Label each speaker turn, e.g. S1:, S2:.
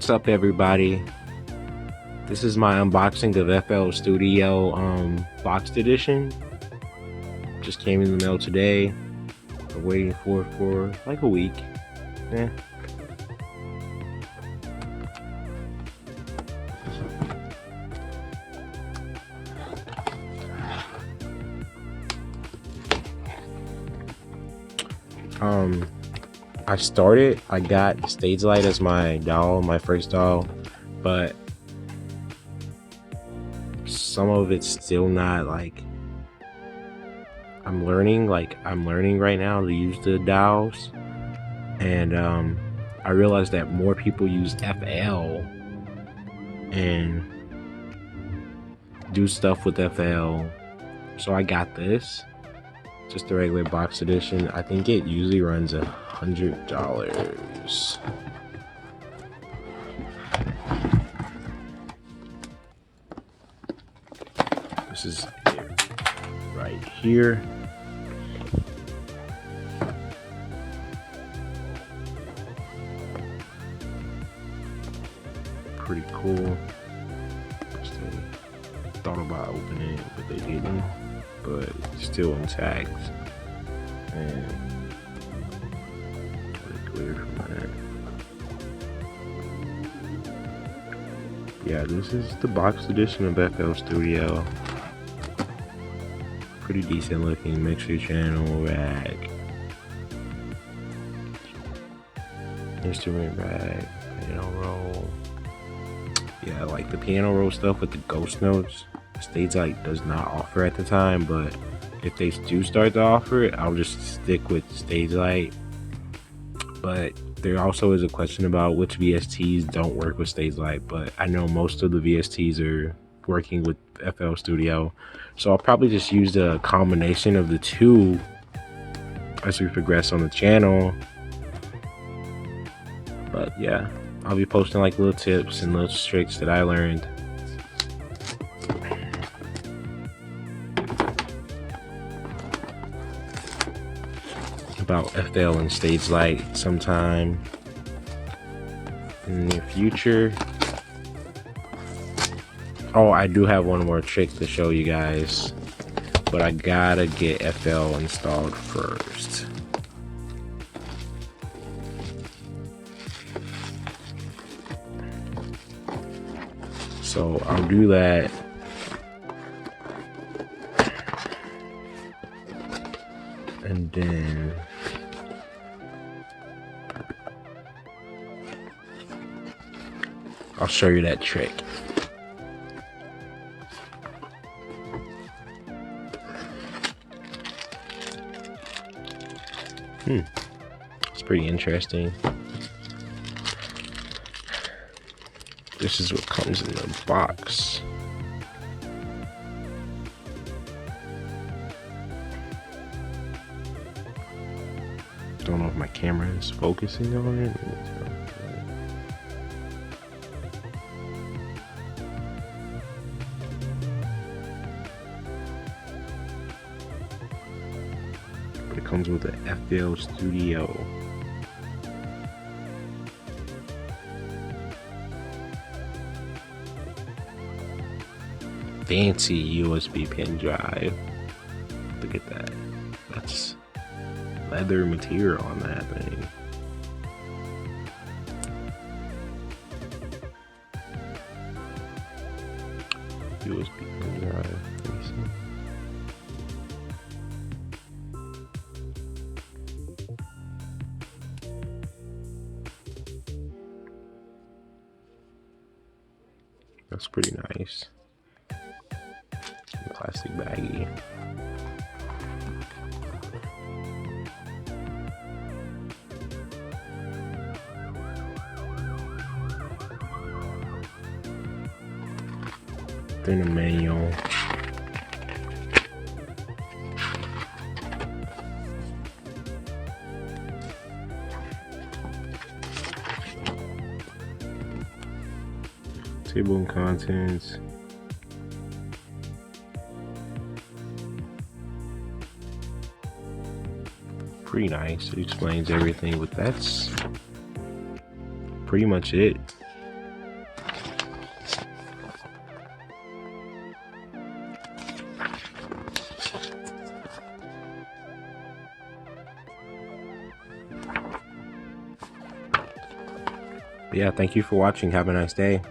S1: What's up, everybody? This is my unboxing of FL Studio boxed edition. Just came in the mail today. I'm waiting for it for like a week. Yeah. I got Stagelight as my doll, my first doll, but some of it's still not like I'm learning right now to use the dolls, and I realized that more people use FL and do stuff with FL, so I got this, just the regular box edition. I think it usually runs $100. This is it right here. Pretty cool. Thought about opening it, but they didn't. But it's still intact. And clear from that. Yeah, this is the box edition of FL Studio. Pretty decent looking mixer channel rack. Instrument rack, piano roll. Yeah, I like the piano roll stuff with the ghost notes. Stagelight does not offer at the time, but if they do start to offer it, I'll just stick with Stagelight. But there also is a question about which VSTs don't work with Stagelight, but I know most of the VSTs are working with FL Studio, so I'll probably just use a combination of the two as we progress on the channel. But yeah, I'll be posting like little tips and little tricks that I learned. About FL and Stagelight sometime in the near future. Oh, I do have one more trick to show you guys, but I gotta get FL installed first. So I'll do that. And then I'll show you that trick. It's pretty interesting. This is what comes in the box. Don't know if my camera is focusing on it. But it comes with the FL Studio. Fancy USB pen drive. Look at that. That's leather material on that thing. USB pen drive. That's pretty nice. Plastic baggie. Then a manual. Table and contents. Pretty nice. It explains everything, but that's pretty much it. But yeah, thank you for watching. Have a nice day.